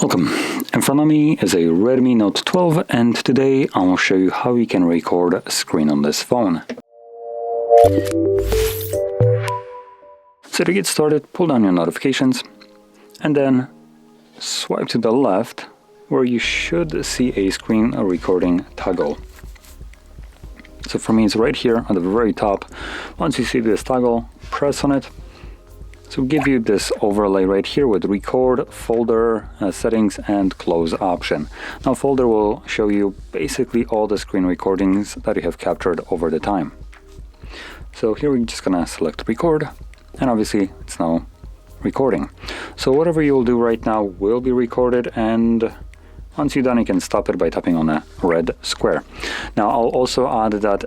Welcome! In front of me is a Redmi Note 12 and today I will show you how you can record a screen on this phone. So to get started, pull down your notifications and then swipe to the left where you should see a screen recording toggle. So for me it's right here at the very top. Once you see this toggle, press on it. So give you this overlay right here with record, folder, settings and close option. Now folder will show you basically all the screen recordings that you have captured over the time. So here we're just gonna select record and obviously it's now recording. So whatever you'll do right now will be recorded, and once you're done you can stop it by tapping on a red square. Now I'll also add that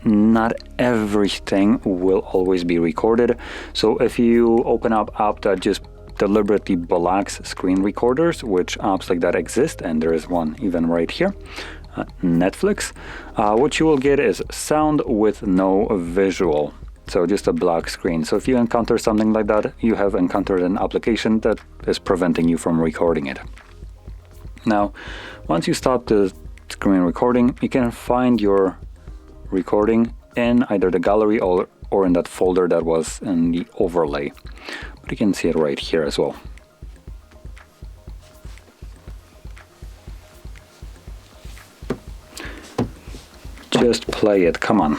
not everything will always be recorded. So if you open up app that just deliberately blocks screen recorders, which apps like that exist, and there is one even right here, Netflix, what you will get is sound with no visual. So just a black screen. So if you encounter something like that, you have encountered an application that is preventing you from recording it. Now, once you stop the screen recording, you can find your recording in either the gallery or in that folder that was in the overlay. But you can see it right here as well. Just play it, come on.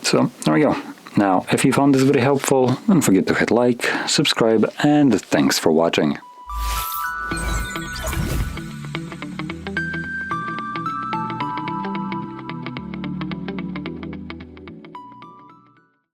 So there we go. Now, if you found this video helpful, don't forget to hit like, subscribe, and thanks for watching.